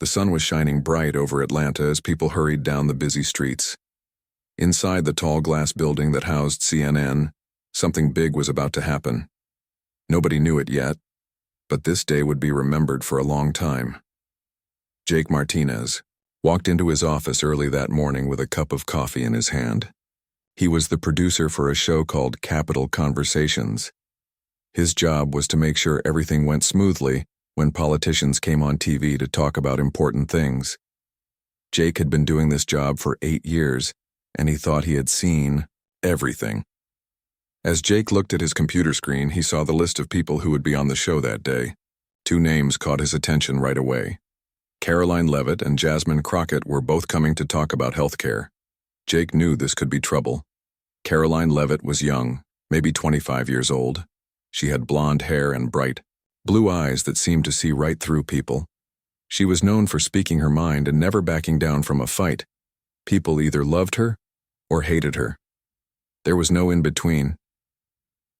The sun was shining bright over Atlanta as people hurried down the busy streets. Inside the tall glass building that housed CNN, something big was about to happen. Nobody knew it yet, but this day would be remembered for a long time. Jake Martinez walked into his office early that morning with a cup of coffee in his hand. He was the producer for a show called Capital Conversations. His job was to make sure everything went smoothly when politicians came on TV to talk about important things. Jake had been doing this job for 8 years, and he thought he had seen everything. As Jake looked at his computer screen, he saw the list of people who would be on the show that day. 2 names caught his attention right away. Karoline Leavitt and Jasmine Crockett were both coming to talk about healthcare. Jake knew this could be trouble. Karoline Leavitt was young, maybe 25 years old. She had blonde hair and bright, blue eyes that seemed to see right through people. She was known for speaking her mind and never backing down from a fight. People either loved her or hated her. There was no in-between.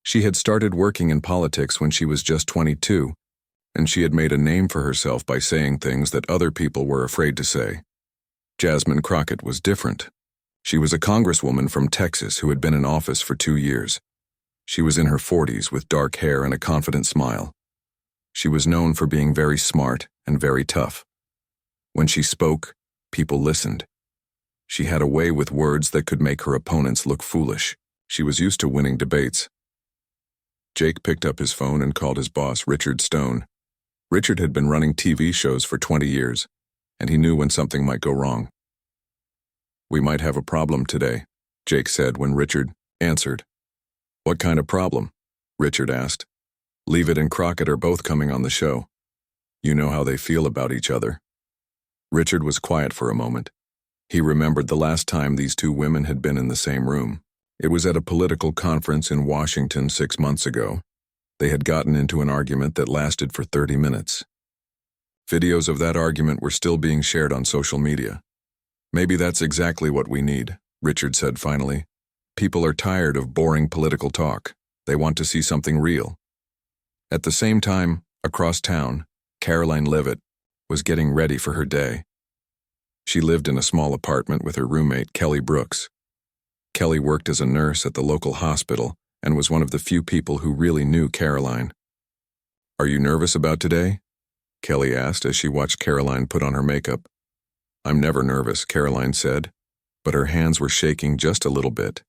She had started working in politics when she was just 22, and she had made a name for herself by saying things that other people were afraid to say. Jasmine Crockett was different. She was a congresswoman from Texas who had been in office for 2 years. She was in her 40s with dark hair and a confident smile. She was known for being very smart and very tough. When she spoke, people listened. She had a way with words that could make her opponents look foolish. She was used to winning debates. Jake picked up his phone and called his boss, Richard Stone. Richard had been running TV shows for 20 years, and he knew when something might go wrong. "We might have a problem today," Jake said when Richard answered. "What kind of problem?" Richard asked. "Leavitt and Crockett are both coming on the show. You know how they feel about each other." Richard was quiet for a moment. He remembered the last time these 2 women had been in the same room. It was at a political conference in Washington 6 months ago. They had gotten into an argument that lasted for 30 minutes. Videos of that argument were still being shared on social media. "Maybe that's exactly what we need," Richard said finally. "People are tired of boring political talk. They want to see something real." At the same time, across town, Karoline Leavitt was getting ready for her day. She lived in a small apartment with her roommate, Kelly Brooks. Kelly worked as a nurse at the local hospital and was one of the few people who really knew Karoline. "Are you nervous about today?" Kelly asked as she watched Karoline put on her makeup. "I'm never nervous," Karoline said, but her hands were shaking just a little bit.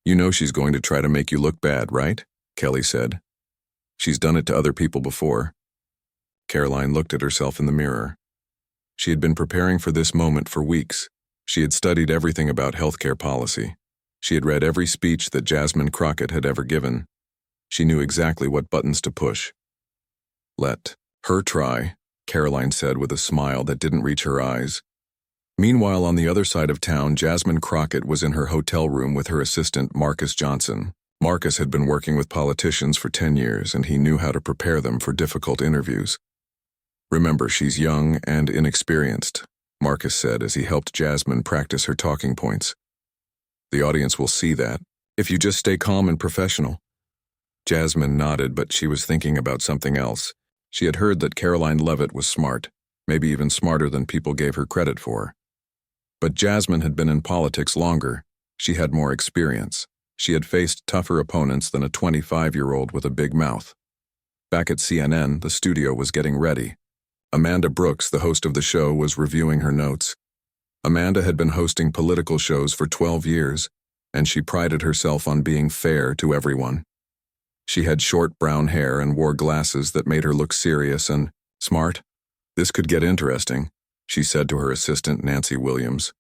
"You know she's going to try to make you look bad, right?" Kelly said. "She's done it to other people before." Karoline looked at herself in the mirror. She had been preparing for this moment for weeks. She had studied everything about healthcare policy. She had read every speech that Jasmine Crockett had ever given. She knew exactly what buttons to push. "Let her try," Karoline said with a smile that didn't reach her eyes. Meanwhile, on the other side of town, Jasmine Crockett was in her hotel room with her assistant, Marcus Johnson. Marcus had been working with politicians for 10 years, and he knew how to prepare them for difficult interviews. "Remember, she's young and inexperienced," Marcus said as he helped Jasmine practice her talking points. "The audience will see that, if you just stay calm and professional." Jasmine nodded, but she was thinking about something else. She had heard that Karoline Leavitt was smart, maybe even smarter than people gave her credit for. But Jasmine had been in politics longer. She had more experience. She had faced tougher opponents than a 25-year-old with a big mouth. Back at CNN, the studio was getting ready. Amanda Brooks, the host of the show, was reviewing her notes. Amanda had been hosting political shows for 12 years, and she prided herself on being fair to everyone. She had short brown hair and wore glasses that made her look serious and smart. "This could get interesting," she said to her assistant, Nancy Williams.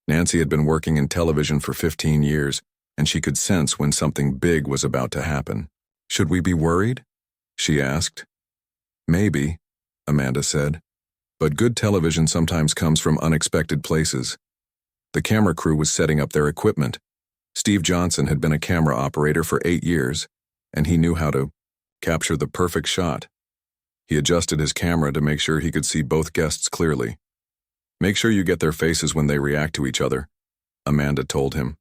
Nancy had been working in television for 15 years, and she could sense when something big was about to happen. "Should we be worried?" she asked. "Maybe," Amanda said. "But good television sometimes comes from unexpected places." The camera crew was setting up their equipment. Steve Johnson had been a camera operator for 8 years, and he knew how to capture the perfect shot. He adjusted his camera to make sure he could see both guests clearly. "Make sure you get their faces when they react to each other," Amanda told him.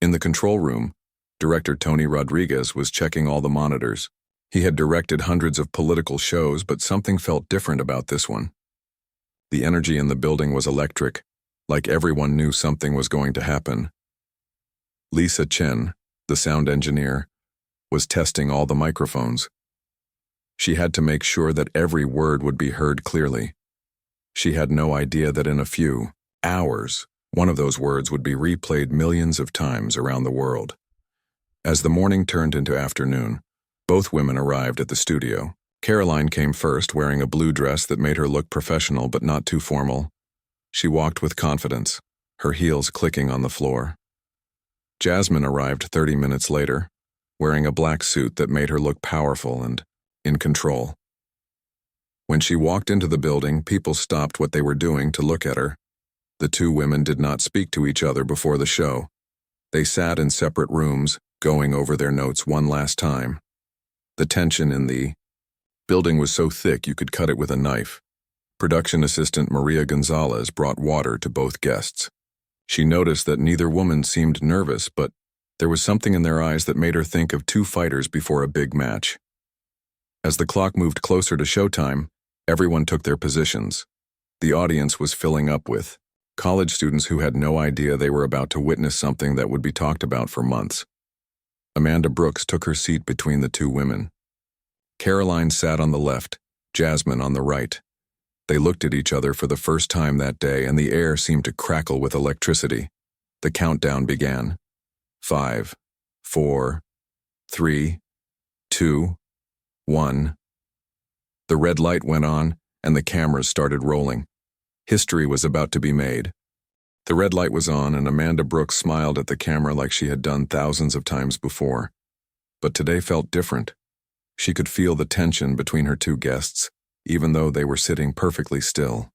In the control room, director Tony Rodriguez was checking all the monitors. He had directed hundreds of political shows, but something felt different about this one. The energy in the building was electric, like everyone knew something was going to happen. Lisa Chen, the sound engineer, was testing all the microphones. She had to make sure that every word would be heard clearly. She had no idea that in a few hours, one of those words would be replayed millions of times around the world. As the morning turned into afternoon, both women arrived at the studio. Karoline came first, wearing a blue dress that made her look professional but not too formal. She walked with confidence, her heels clicking on the floor. Jasmine arrived 30 minutes later, wearing a black suit that made her look powerful and in control. When she walked into the building, people stopped what they were doing to look at her. The two women did not speak to each other before the show. They sat in separate rooms, going over their notes one last time. The tension in the building was so thick you could cut it with a knife. Production assistant Maria Gonzalez brought water to both guests. She noticed that neither woman seemed nervous, but there was something in their eyes that made her think of two fighters before a big match. As the clock moved closer to showtime, everyone took their positions. The audience was filling up with college students who had no idea they were about to witness something that would be talked about for months. Amanda Brooks took her seat between the two women. Karoline sat on the left, Jasmine on the right. They looked at each other for the first time that day, and the air seemed to crackle with electricity. The countdown began. 5, 4, 3, 2, 1. The red light went on, and the cameras started rolling. History was about to be made. The red light was on, and Amanda Brooks smiled at the camera like she had done thousands of times before. But today felt different. She could feel the tension between her two guests, even though they were sitting perfectly still.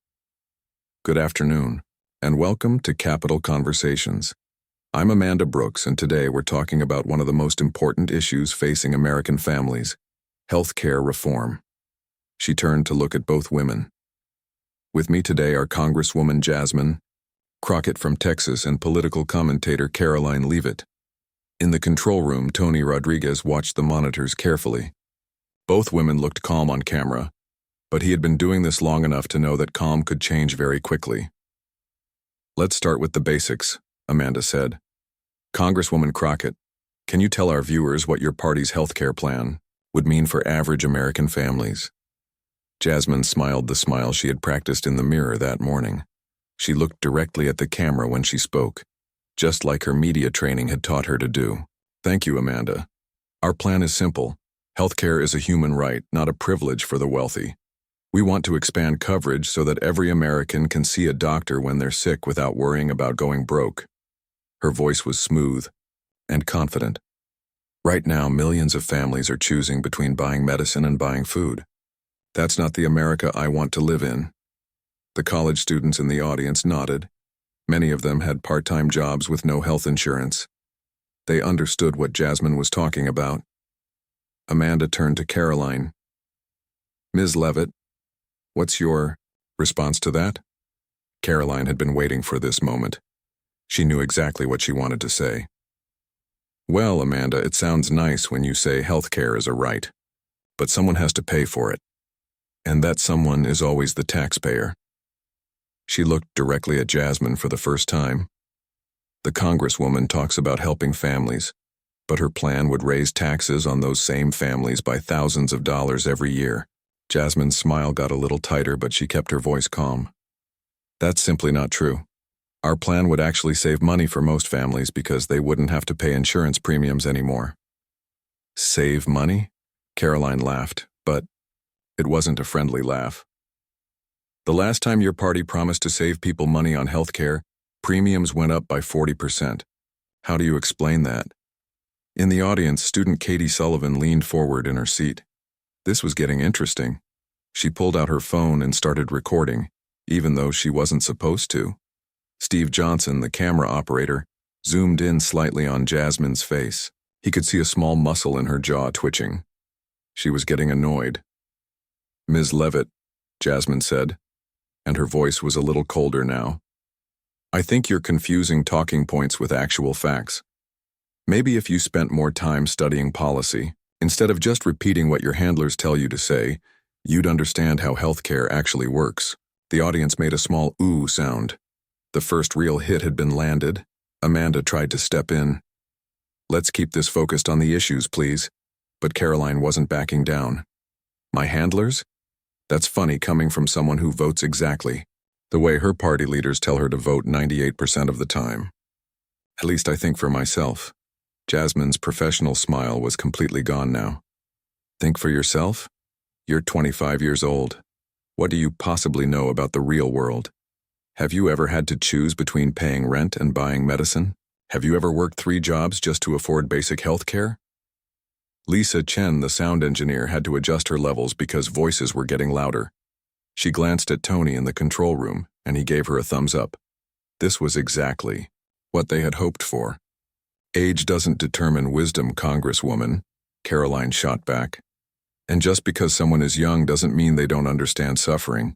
Good afternoon, and welcome to Capital Conversations. I'm Amanda Brooks, and today we're talking about one of the most important issues facing American families: healthcare reform. She turned to look at both women. With me today are Congresswoman Jasmine Crockett from Texas and political commentator Karoline Leavitt. In the control room, Tony Rodriguez watched the monitors carefully. Both women looked calm on camera, but he had been doing this long enough to know that calm could change very quickly. Let's start with the basics, Amanda said. Congresswoman Crockett, can you tell our viewers what your party's healthcare plan would mean for average American families? Jasmine smiled the smile she had practiced in the mirror that morning. She looked directly at the camera when she spoke, just like her media training had taught her to do. Thank you, Amanda. Our plan is simple. Healthcare is a human right, not a privilege for the wealthy. We want to expand coverage so that every American can see a doctor when they're sick without worrying about going broke. Her voice was smooth and confident. Right now, millions of families are choosing between buying medicine and buying food. That's not the America I want to live in. The college students in the audience nodded. Many of them had part-time jobs with no health insurance. They understood what Jasmine was talking about. Amanda turned to Karoline. Ms. Leavitt, what's your response to that? Karoline had been waiting for this moment. She knew exactly what she wanted to say. Well, Amanda, it sounds nice when you say healthcare is a right, but someone has to pay for it. And that someone is always the taxpayer. She looked directly at Jasmine for the first time. The Congresswoman talks about helping families, but her plan would raise taxes on those same families by thousands of dollars every year. Jasmine's smile got a little tighter, but she kept her voice calm. That's simply not true. Our plan would actually save money for most families because they wouldn't have to pay insurance premiums anymore. Save money? Karoline laughed, but it wasn't a friendly laugh. The last time your party promised to save people money on health care, premiums went up by 40%. How do you explain that? In the audience, student Katie Sullivan leaned forward in her seat. This was getting interesting. She pulled out her phone and started recording, even though she wasn't supposed to. Steve Johnson, the camera operator, zoomed in slightly on Jasmine's face. He could see a small muscle in her jaw twitching. She was getting annoyed. Ms. Leavitt, Jasmine said, and her voice was a little colder now. I think you're confusing talking points with actual facts. Maybe if you spent more time studying policy, instead of just repeating what your handlers tell you to say, you'd understand how healthcare actually works. The audience made a small ooh sound. The first real hit had been landed. Amanda tried to step in. "Let's keep this focused on the issues, please." But Karoline wasn't backing down. "My handlers? That's funny coming from someone who votes exactly the way her party leaders tell her to vote 98% of the time. At least I think for myself." Jasmine's professional smile was completely gone now. "Think for yourself? You're 25 years old. What do you possibly know about the real world? Have you ever had to choose between paying rent and buying medicine? Have you ever worked 3 jobs just to afford basic health care?" Lisa Chen, the sound engineer, had to adjust her levels because voices were getting louder. She glanced at Tony in the control room, and he gave her a thumbs up. This was exactly what they had hoped for. "Age doesn't determine wisdom, Congresswoman," Karoline shot back. "And just because someone is young doesn't mean they don't understand suffering.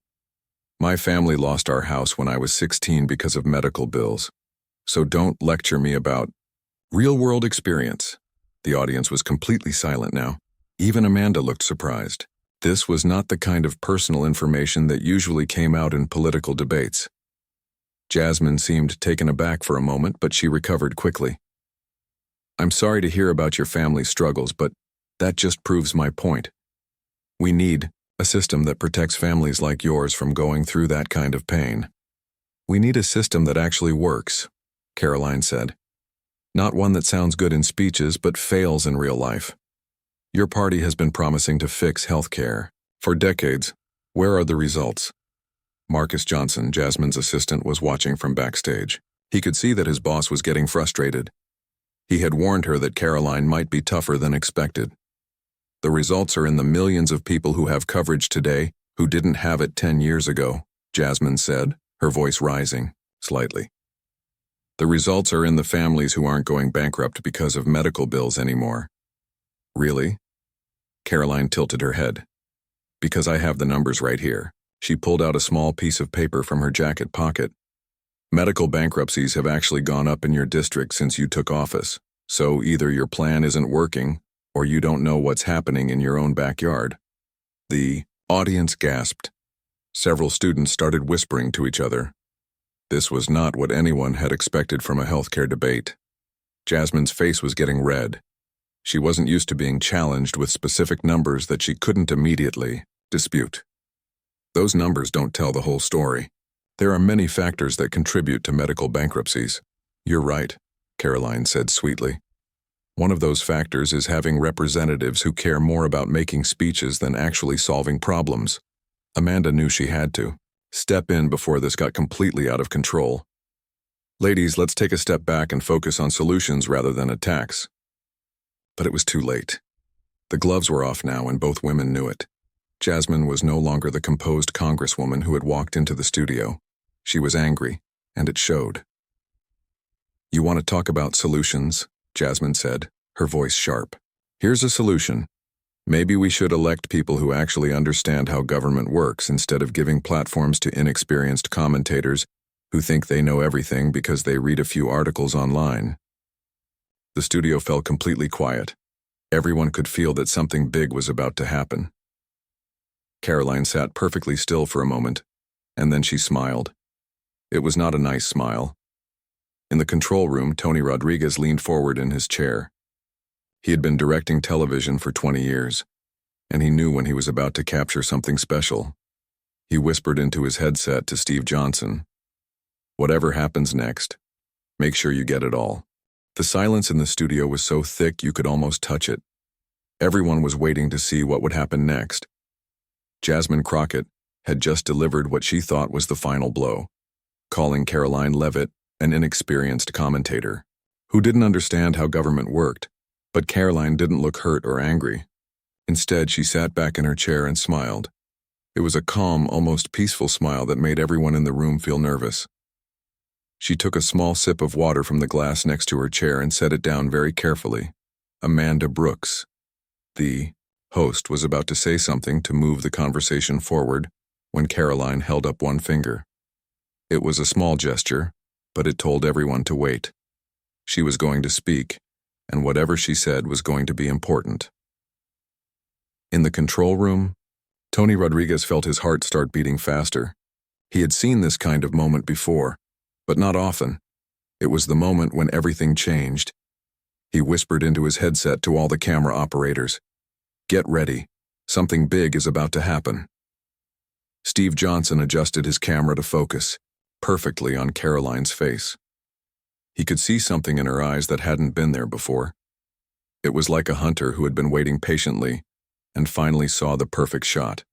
My family lost our house when I was 16 because of medical bills. So don't lecture me about real-world experience." The audience was completely silent now. Even Amanda looked surprised. This was not the kind of personal information that usually came out in political debates. Jasmine seemed taken aback for a moment, but she recovered quickly. "I'm sorry to hear about your family's struggles, but that just proves my point. We need a system that protects families like yours from going through that kind of pain. We need a system that actually works," Karoline said. "Not one that sounds good in speeches but fails in real life. Your party has been promising to fix health care for decades. Where are the results?" Marcus Johnson, Jasmine's assistant, was watching from backstage. He could see that his boss was getting frustrated. He had warned her that Karoline might be tougher than expected. "The results are in the millions of people who have coverage today who didn't have it 10 years ago, Jasmine said, her voice rising slightly. "The results are in the families who aren't going bankrupt because of medical bills anymore." "Really?" Karoline tilted her head. "Because I have the numbers right here." She pulled out a small piece of paper from her jacket pocket. "Medical bankruptcies have actually gone up in your district since you took office, so either your plan isn't working or you don't know what's happening in your own backyard." The audience gasped. Several students started whispering to each other. This was not what anyone had expected from a healthcare debate. Jasmine's face was getting red. She wasn't used to being challenged with specific numbers that she couldn't immediately dispute. Those numbers don't tell the whole story. There are many factors that contribute to medical bankruptcies. "You're right," Karoline said sweetly. "One of those factors is having representatives who care more about making speeches than actually solving problems." Amanda knew she had to step in before this got completely out of control. "Ladies, let's take a step back and focus on solutions rather than attacks." But it was too late. The gloves were off now, and both women knew it. Jasmine was no longer the composed congresswoman who had walked into the studio. She was angry, and it showed. "You want to talk about solutions?" Jasmine said, her voice sharp. "Here's a solution. Maybe we should elect people who actually understand how government works instead of giving platforms to inexperienced commentators who think they know everything because they read a few articles online." The studio fell completely quiet. Everyone could feel that something big was about to happen. Karoline sat perfectly still for a moment, and then she smiled. It was not a nice smile. In the control room, Tony Rodriguez leaned forward in his chair. He had been directing television for 20 years, and he knew when he was about to capture something special. He whispered into his headset to Steve Johnson, "Whatever happens next, make sure you get it all." The silence in the studio was so thick you could almost touch it. Everyone was waiting to see what would happen next. Jasmine Crockett had just delivered what she thought was the final blow, calling Karoline Leavitt an inexperienced commentator who didn't understand how government worked. But Karoline didn't look hurt or angry. Instead, she sat back in her chair and smiled. It was a calm, almost peaceful smile that made everyone in the room feel nervous. She took a small sip of water from the glass next to her chair and set it down very carefully. Amanda Brooks, the host, was about to say something to move the conversation forward when Karoline held up one finger. It was a small gesture, but it told everyone to wait. She was going to speak, and whatever she said was going to be important. In the control room, Tony Rodriguez felt his heart start beating faster. He had seen this kind of moment before, but not often. It was the moment when everything changed. He whispered into his headset to all the camera operators, "Get ready. Something big is about to happen." Steve Johnson adjusted his camera to focus perfectly on Karoline's face. He could see something in her eyes that hadn't been there before. It was like a hunter who had been waiting patiently and finally saw the perfect shot.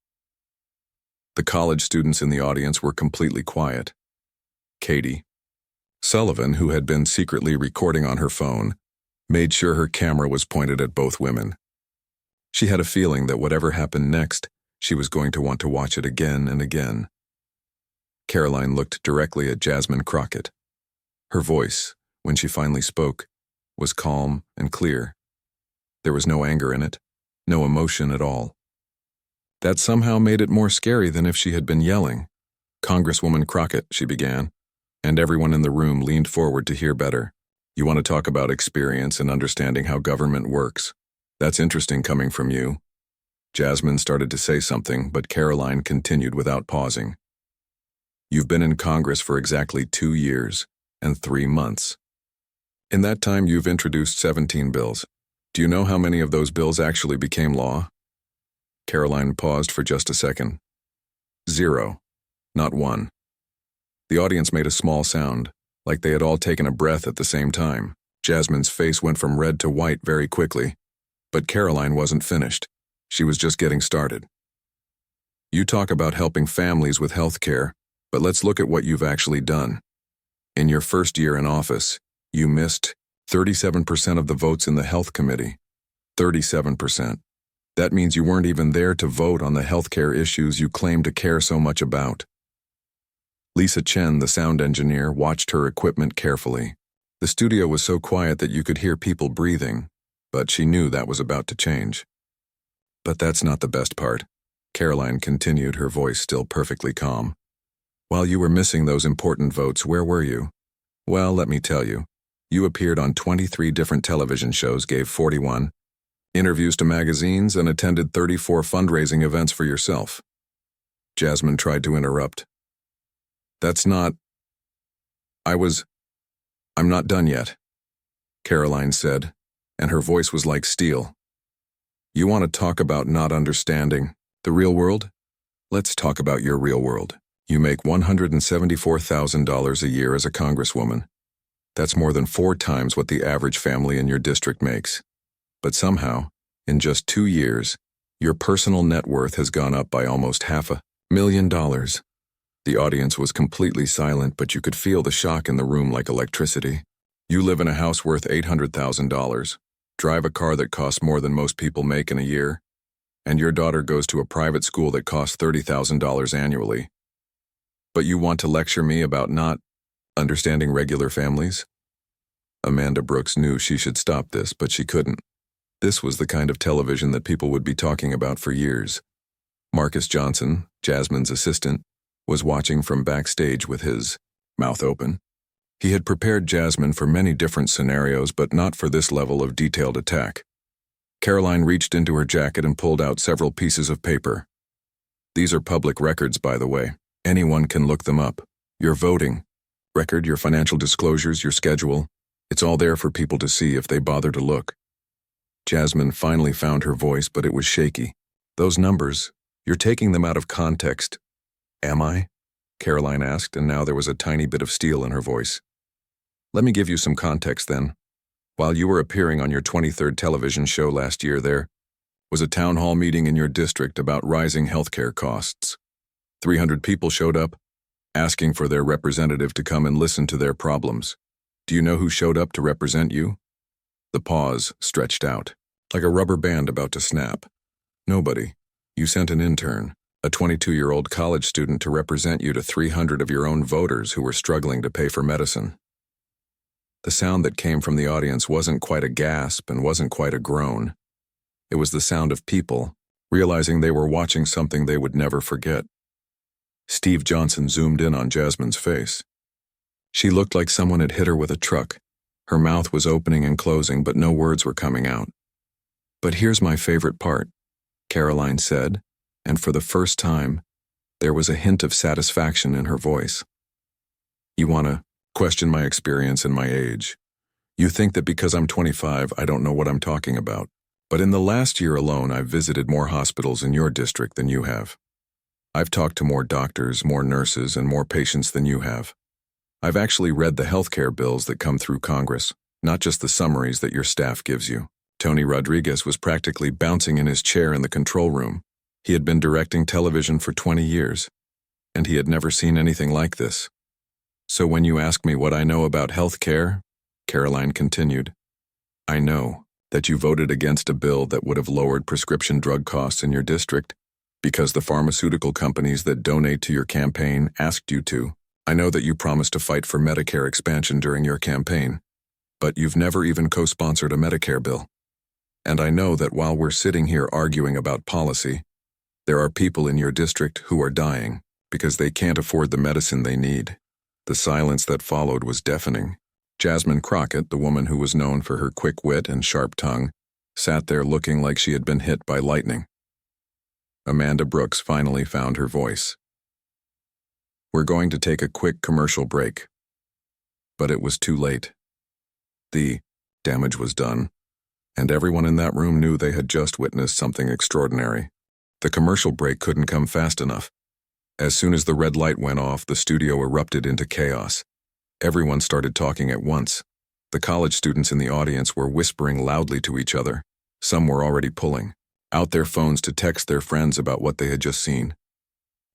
The college students in the audience were completely quiet. Katie Sullivan, who had been secretly recording on her phone, made sure her camera was pointed at both women. She had a feeling that whatever happened next, she was going to want to watch it again and again. Karoline looked directly at Jasmine Crockett. Her voice, when she finally spoke, was calm and clear. There was no anger in it, no emotion at all. That somehow made it more scary than if she had been yelling. "Congresswoman Crockett," she began, and everyone in the room leaned forward to hear better. "You want to talk about experience and understanding how government works. That's interesting coming from you." Jasmine started to say something, but Karoline continued without pausing. "You've been in Congress for exactly 2 years and 3 months. In that time, you've introduced 17 bills. Do you know how many of those bills actually became law?" Karoline paused for just a second. 0. Not one. The audience made a small sound, like they had all taken a breath at the same time. Jasmine's face went from red to white very quickly, but Karoline wasn't finished. She was just getting started. "You talk about helping families with health care, but let's look at what you've actually done. In your first year in office, you missed 37% of the votes in the Health Committee. 37%. That means you weren't even there to vote on the healthcare issues you claim to care so much about." Lisa Chen, the sound engineer, watched her equipment carefully. The studio was so quiet that you could hear people breathing, but she knew that was about to change. "But that's not the best part," Karoline continued, her voice still perfectly calm. "While you were missing those important votes, where were you? Well, let me tell you. You appeared on 23 different television shows, gave 41 interviews to magazines, and attended 34 fundraising events for yourself." Jasmine tried to interrupt. "That's not... I'm not done yet," Karoline said, and her voice was like steel. "You want to talk about not understanding the real world? Let's talk about your real world. You make $174,000 a year as a congresswoman. That's more than 4 times what the average family in your district makes. But somehow, in just 2 years, your personal net worth has gone up by almost $500,000. The audience was completely silent, but you could feel the shock in the room like electricity. "You live in a house worth $800,000, drive a car that costs more than most people make in a year, and your daughter goes to a private school that costs $30,000 annually. But you want to lecture me about not understanding regular families?" Amanda Brooks knew she should stop this, but she couldn't. This was the kind of television that people would be talking about for years. Marcus Johnson, Jasmine's assistant, was watching from backstage with his mouth open. He had prepared Jasmine for many different scenarios, but not for this level of detailed attack. Karoline reached into her jacket and pulled out several pieces of paper. "These are public records, by the way. Anyone can look them up. Your voting record, your financial disclosures, your schedule. It's all there for people to see if they bother to look." Jasmine finally found her voice, but it was shaky. "Those numbers, you're taking them out of context." "Am I?" Karoline asked, and now there was a tiny bit of steel in her voice. "Let me give you some context then. While you were appearing on your 23rd television show last year, there was a town hall meeting in your district about rising healthcare costs. 300 people showed up, asking for their representative to come and listen to their problems. Do you know who showed up to represent you?" The pause stretched out, like a rubber band about to snap. "Nobody. You sent an intern, a 22-year-old college student, to represent you to 300 of your own voters who were struggling to pay for medicine." The sound that came from the audience wasn't quite a gasp and wasn't quite a groan. It was the sound of people realizing they were watching something they would never forget. Steve Johnson zoomed in on Jasmine's face. She looked like someone had hit her with a truck. Her mouth was opening and closing, but no words were coming out. "But here's my favorite part," Karoline said, and for the first time, There was a hint of satisfaction in her voice. You want to question my experience and my age. You think that because I'm 25, I don't know what I'm talking about. But in the last year alone, I've visited more hospitals in your district than you have. I've talked to more doctors, more nurses, and more patients than you have. I've actually read the healthcare bills that come through Congress, not just the summaries that your staff gives you. Tony Rodriguez was practically bouncing in his chair in the control room. He had been directing television for 20 years, and he had never seen anything like this. So when you ask me what I know about healthcare, Karoline continued, I know that you voted against a bill that would have lowered prescription drug costs in your district because the pharmaceutical companies that donate to your campaign asked you to. I know that you promised to fight for Medicare expansion during your campaign, but you've never even co-sponsored a Medicare bill. And I know that while we're sitting here arguing about policy, there are people in your district who are dying because they can't afford the medicine they need. The silence that followed was deafening. Jasmine Crockett, the woman who was known for her quick wit and sharp tongue, sat there looking like she had been hit by lightning. Amanda Brooks finally found her voice. We're going to take a quick commercial break. But it was too late. The damage was done, and everyone in that room knew they had just witnessed something extraordinary. The commercial break couldn't come fast enough. As soon as the red light went off, the studio erupted into chaos. Everyone started talking at once. The college students in the audience were whispering loudly to each other. Some were already pulling out their phones to text their friends about what they had just seen.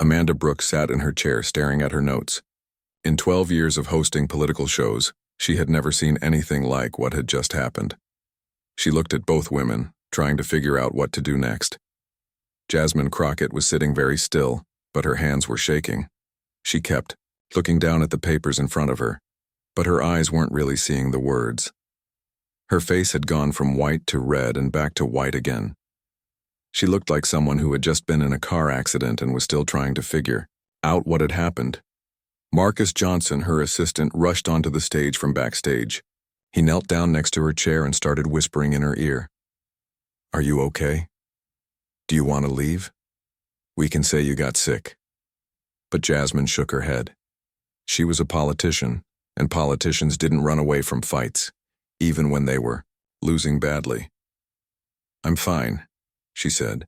Amanda Brooks sat in her chair staring at her notes. In 12 years of hosting political shows, she had never seen anything like what had just happened. She looked at both women, trying to figure out what to do next. Jasmine Crockett was sitting very still, but her hands were shaking. She kept looking down at the papers in front of her, but her eyes weren't really seeing the words. Her face had gone from white to red and back to white again. She looked like someone who had just been in a car accident and was still trying to figure out what had happened. Marcus Johnson, her assistant, rushed onto the stage from backstage. He knelt down next to her chair and started whispering in her ear. Are you okay? Do you want to leave? We can say you got sick. But Jasmine shook her head. She was a politician, and politicians didn't run away from fights, even when they were losing badly. I'm fine, she said,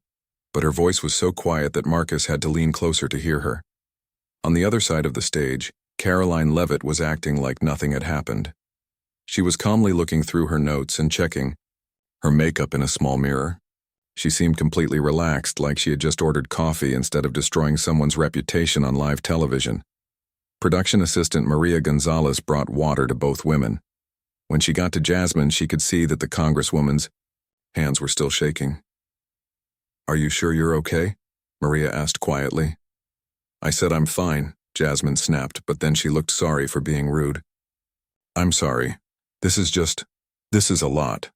but her voice was so quiet that Marcus had to lean closer to hear her. On the other side of the stage, Karoline Leavitt was acting like nothing had happened. She was calmly looking through her notes and checking her makeup in a small mirror. She seemed completely relaxed, like she had just ordered coffee instead of destroying someone's reputation on live television. Production assistant Maria Gonzalez brought water to both women. When she got to Jasmine, she could see that the Congresswoman's hands were still shaking. Are you sure you're okay? Maria asked quietly. I said I'm fine, Jasmine snapped, but then she looked sorry for being rude. I'm sorry. This is a lot.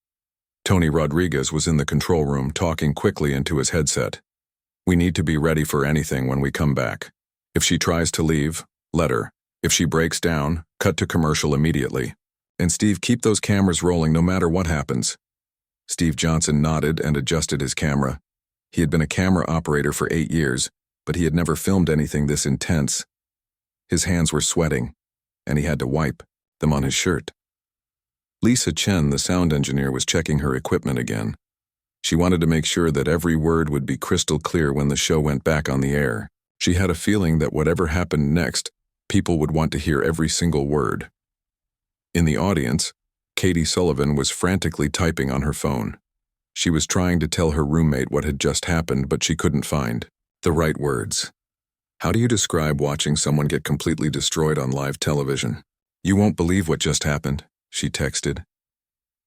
Tony Rodriguez was in the control room talking quickly into his headset. We need to be ready for anything when we come back. If she tries to leave, let her. If she breaks down, cut to commercial immediately. And Steve, keep those cameras rolling no matter what happens. Steve Johnson nodded and adjusted his camera. He had been a camera operator for 8 years, but he had never filmed anything this intense. His hands were sweating, and he had to wipe them on his shirt. Lisa Chen, the sound engineer, was checking her equipment again. She wanted to make sure that every word would be crystal clear when the show went back on the air. She had a feeling that whatever happened next, people would want to hear every single word. In the audience, Katie Sullivan was frantically typing on her phone. She was trying to tell her roommate what had just happened, but she couldn't find the right words. How do you describe watching someone get completely destroyed on live television? You won't believe what just happened, she texted.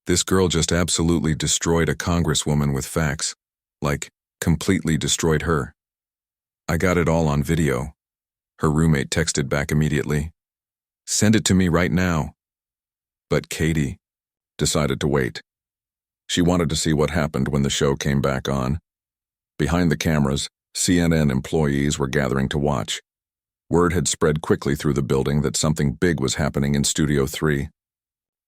This girl just absolutely destroyed a congresswoman with facts. Like, completely destroyed her. I got it all on video. Her roommate texted back immediately. Send it to me right now. But Katie decided to wait. She wanted to see what happened when the show came back on. Behind the cameras, CNN employees were gathering to watch. Word had spread quickly through the building that something big was happening in Studio 3.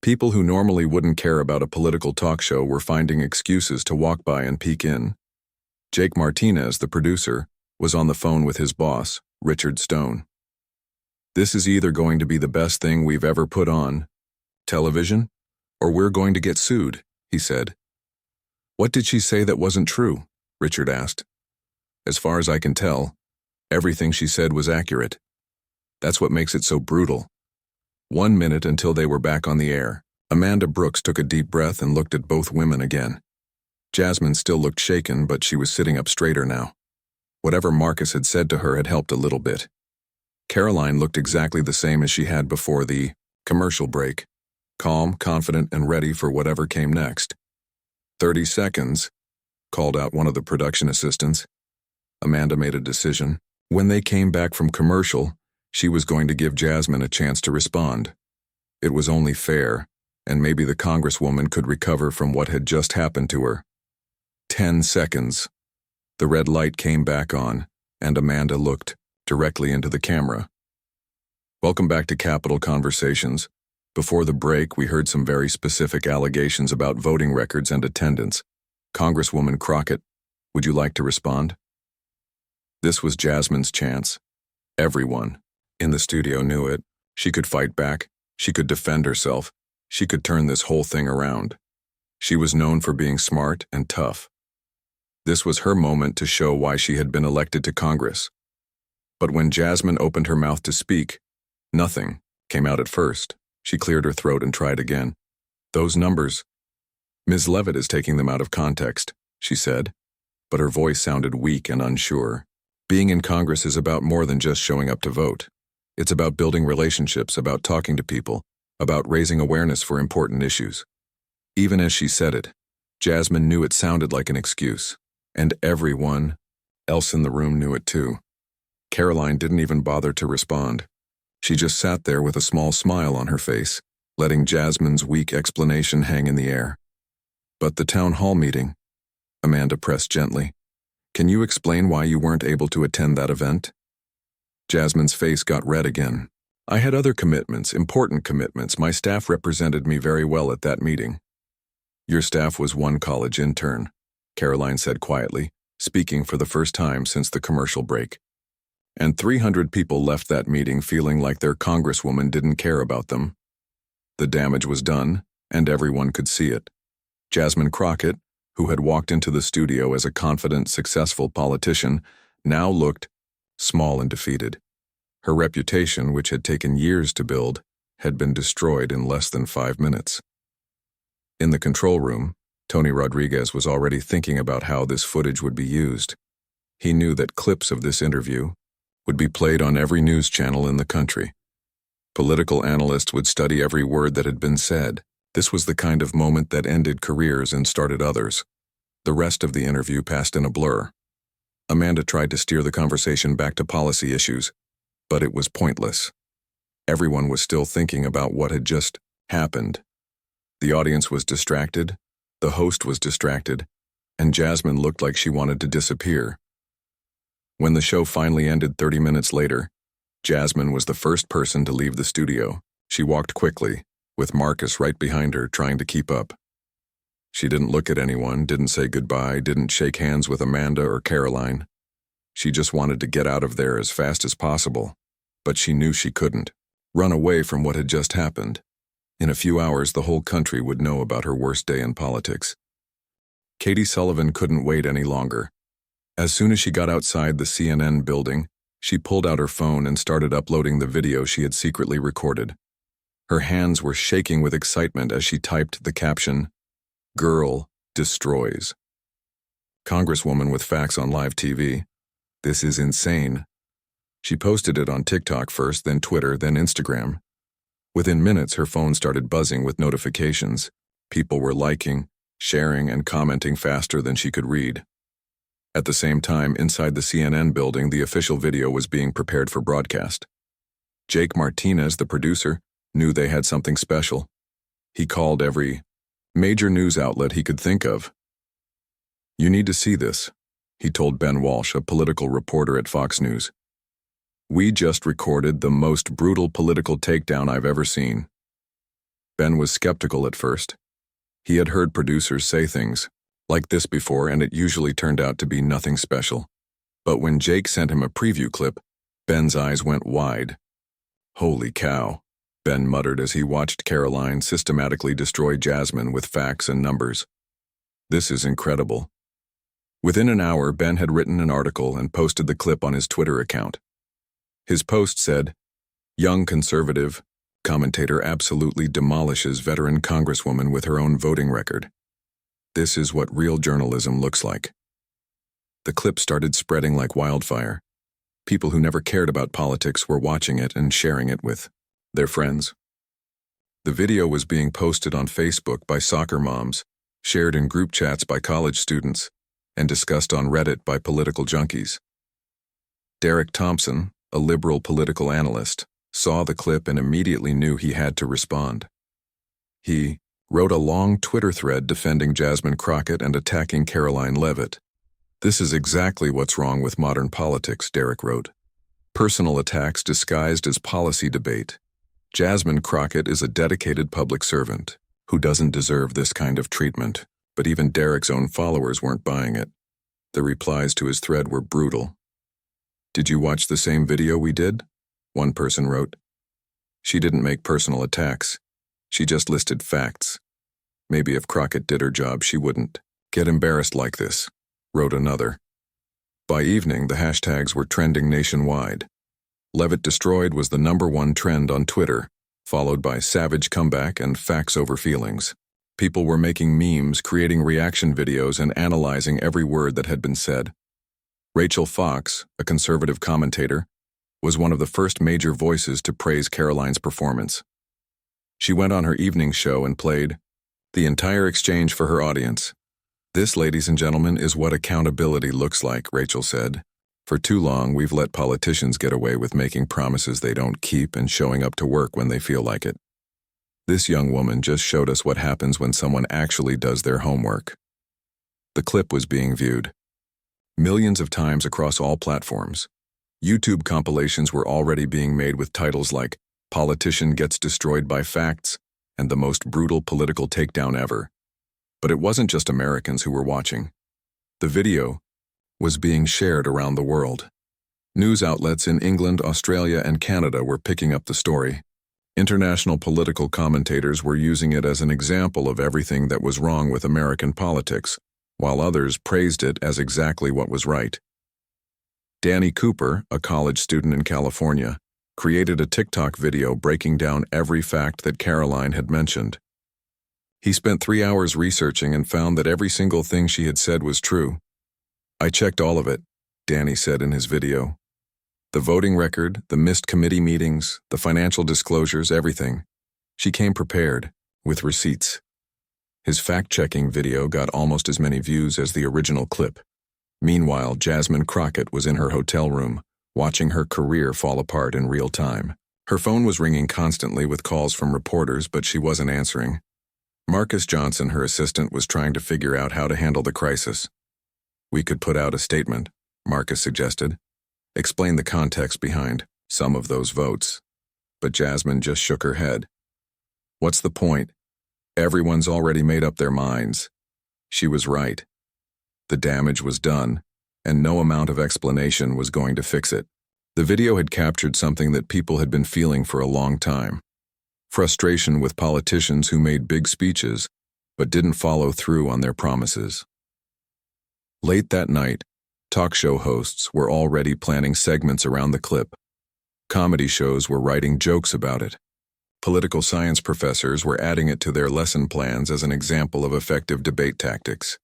People who normally wouldn't care about a political talk show were finding excuses to walk by and peek in. Jake Martinez, the producer, was on the phone with his boss, Richard Stone. "This is either going to be the best thing we've ever put on television, or we're going to get sued," he said. "What did she say that wasn't true?" Richard asked. "As far as I can tell, everything she said was accurate. That's what makes it so brutal." 1 minute until they were back on the air. Amanda Brooks took a deep breath and looked at both women again. Jasmine still looked shaken, but she was sitting up straighter now. Whatever Marcus had said to her had helped a little bit. Karoline looked exactly the same as she had before the commercial break, calm, confident, and ready for whatever came next. 30 seconds, called out one of the production assistants. Amanda made a decision. When they came back from commercial, she was going to give Jasmine a chance to respond. It was only fair, and maybe the Congresswoman could recover from what had just happened to her. 10 seconds. The red light came back on, and Amanda looked directly into the camera. "Welcome back to Capital Conversations. Before the break, we heard some very specific allegations about voting records and attendance. Congresswoman Crockett, would you like to respond?" This was Jasmine's chance. Everyone in the studio knew it. She could fight back. She could defend herself. She could turn this whole thing around. She was known for being smart and tough. This was her moment to show why she had been elected to Congress. But when Jasmine opened her mouth to speak, nothing came out at first. She cleared her throat and tried again. "Those numbers, Ms. Leavitt is taking them out of context," she said, but her voice sounded weak and unsure. "Being in Congress is about more than just showing up to vote. It's about building relationships, about talking to people, about raising awareness for important issues." Even as she said it, Jasmine knew it sounded like an excuse, and everyone else in the room knew it too. Karoline didn't even bother to respond. She just sat there with a small smile on her face, letting Jasmine's weak explanation hang in the air. "But the town hall meeting," Amanda pressed gently. "Can you explain why you weren't able to attend that event?" Jasmine's face got red again. "I had other commitments, important commitments. My staff represented me very well at that meeting." "Your staff was one college intern," Karoline said quietly, speaking for the first time since the commercial break. "And 300 people left that meeting feeling like their congresswoman didn't care about them. The damage was done, and everyone could see it." Jasmine Crockett, who had walked into the studio as a confident, successful politician, now looked small and defeated. Her reputation, which had taken years to build, had been destroyed in less than 5 minutes. In the control room, Tony Rodriguez was already thinking about how this footage would be used. He knew that clips of this interview would be played on every news channel in the country. Political analysts would study every word that had been said. This was the kind of moment that ended careers and started others. The rest of the interview passed in a blur. Amanda tried to steer the conversation back to policy issues, but it was pointless. Everyone was still thinking about what had just happened. The audience was distracted, the host was distracted, and Jasmine looked like she wanted to disappear. When the show finally ended 30 minutes later, Jasmine was the first person to leave the studio. She walked quickly, with Marcus right behind her trying to keep up. She didn't look at anyone, didn't say goodbye, didn't shake hands with Amanda or Karoline. She just wanted to get out of there as fast as possible, but she knew she couldn't run away from what had just happened. In a few hours, the whole country would know about her worst day in politics. Katie Sullivan couldn't wait any longer. As soon as she got outside the CNN building, she pulled out her phone and started uploading the video she had secretly recorded. Her hands were shaking with excitement as she typed the caption, "Girl destroys." Congresswoman with facts on live TV. This is insane. She posted it on TikTok first, then Twitter, then Instagram. Within minutes, her phone started buzzing with notifications. People were liking, sharing, and commenting faster than she could read. At the same time, inside the CNN building, the official video was being prepared for broadcast. Jake Martinez, the producer, knew they had something special. He called every major news outlet he could think of. "You need to see this," he told Ben Walsh, a political reporter at Fox News. "We just recorded the most brutal political takedown I've ever seen." Ben was skeptical at first. He had heard producers say things like this before, and it usually turned out to be nothing special. But when Jake sent him a preview clip, Ben's eyes went wide. "Holy cow," Ben muttered as he watched Karoline systematically destroy Jasmine with facts and numbers. "This is incredible." Within an hour, Ben had written an article and posted the clip on his Twitter account. His post said, "Young conservative commentator absolutely demolishes veteran congresswoman with her own voting record. This is what real journalism looks like." The clip started spreading like wildfire. People who never cared about politics were watching it and sharing it with their friends. The video was being posted on Facebook by soccer moms, shared in group chats by college students, and discussed on Reddit by political junkies. Derek Thompson, a liberal political analyst, saw the clip and immediately knew he had to respond. He wrote a long Twitter thread defending Jasmine Crockett and attacking Karoline Leavitt. "This is exactly what's wrong with modern politics," Derek wrote. "Personal attacks disguised as policy debate. Jasmine Crockett is a dedicated public servant who doesn't deserve this kind of treatment." But even Derek's own followers weren't buying it. The replies to his thread were brutal. "Did you watch the same video we did?" one person wrote. "She didn't make personal attacks. She just listed facts. Maybe if Crockett did her job, she wouldn't get embarrassed like this," wrote another. By evening, the hashtags were trending nationwide. Leavitt destroyed was the #1 trend on Twitter, followed by savage comeback and facts over feelings. People were making memes, creating reaction videos, and analyzing every word that had been said. Rachel Fox, a conservative commentator, was one of the first major voices to praise Karoline's performance. She went on her evening show and played the entire exchange for her audience. "This, ladies and gentlemen, is what accountability looks like," Rachel said. "For too long, we've let politicians get away with making promises they don't keep and showing up to work when they feel like it. This young woman just showed us what happens when someone actually does their homework." The clip was being viewed millions of times across all platforms. YouTube compilations were already being made with titles like "Politician Gets Destroyed by Facts" and "The Most Brutal Political Takedown Ever." But it wasn't just Americans who were watching. The video was being shared around the world. News outlets in England, Australia, and Canada were picking up the story. International political commentators were using it as an example of everything that was wrong with American politics, while others praised it as exactly what was right. Danny Cooper, a college student in California, created a TikTok video breaking down every fact that Karoline had mentioned. He spent 3 hours researching and found that every single thing she had said was true. "I checked all of it," Danny said in his video. "The voting record, the missed committee meetings, the financial disclosures, everything. She came prepared, with receipts." His fact-checking video got almost as many views as the original clip. Meanwhile, Jasmine Crockett was in her hotel room, watching her career fall apart in real time. Her phone was ringing constantly with calls from reporters, but she wasn't answering. Marcus Johnson, her assistant, was trying to figure out how to handle the crisis. "We could put out a statement," Marcus suggested. "Explain the context behind some of those votes." But Jasmine just shook her head. "What's the point? Everyone's already made up their minds." She was right. The damage was done, and no amount of explanation was going to fix it. The video had captured something that people had been feeling for a long time: frustration with politicians who made big speeches but didn't follow through on their promises. Late that night, talk show hosts were already planning segments around the clip. Comedy shows were writing jokes about it. Political science professors were adding it to their lesson plans as an example of effective debate tactics.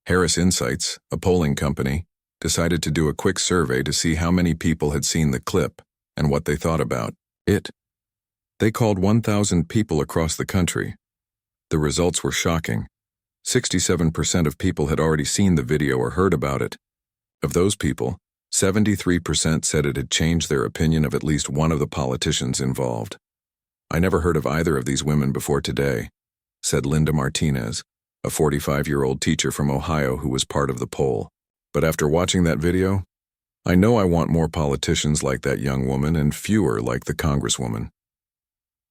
Harris Insights, a polling company, decided to do a quick survey to see how many people had seen the clip and what they thought about it. They called 1,000 people across the country. The results were shocking. 67% of people had already seen the video or heard about it. Of those people, 73% said it had changed their opinion of at least one of the politicians involved. "I never heard of either of these women before today," said Linda Martinez, a 45-year-old teacher from Ohio who was part of the poll. "But after watching that video, I know I want more politicians like that young woman and fewer like the congresswoman."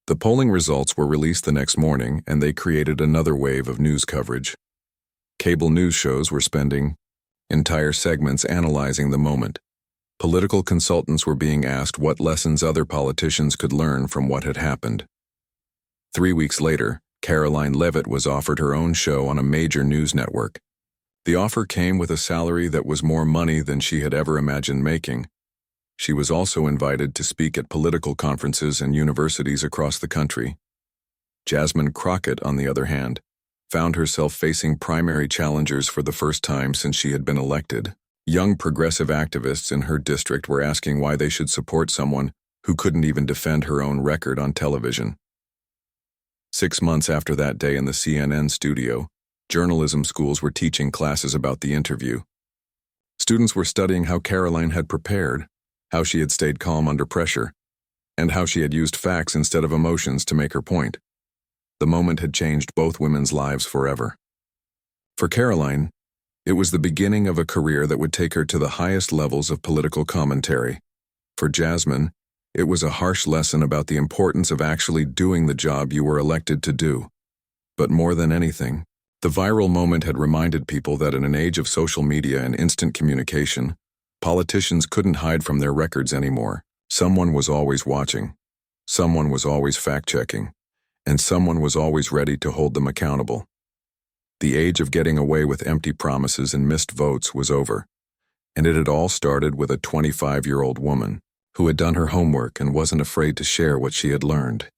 The polling results were released the next morning, and they created another wave of news coverage. Cable news shows were spending entire segments analyzing the moment. Political consultants were being asked what lessons other politicians could learn from what had happened. 3 weeks later, Karoline Leavitt was offered her own show on a major news network. The offer came with a salary that was more money than she had ever imagined making. She was also invited to speak at political conferences and universities across the country. Jasmine Crockett, on the other hand, found herself facing primary challengers for the first time since she had been elected. Young progressive activists in her district were asking why they should support someone who couldn't even defend her own record on television. 6 months after that day in the CNN studio, journalism schools were teaching classes about the interview. Students were studying how Karoline had prepared, how she had stayed calm under pressure, and how she had used facts instead of emotions to make her point. The moment had changed both women's lives forever. For Karoline, it was the beginning of a career that would take her to the highest levels of political commentary. For Jasmine, it was a harsh lesson about the importance of actually doing the job you were elected to do. But more than anything, the viral moment had reminded people that in an age of social media and instant communication, politicians couldn't hide from their records anymore. Someone was always watching, someone was always fact-checking, and someone was always ready to hold them accountable. The age of getting away with empty promises and missed votes was over, and it had all started with a 25-year-old woman who had done her homework and wasn't afraid to share what she had learned.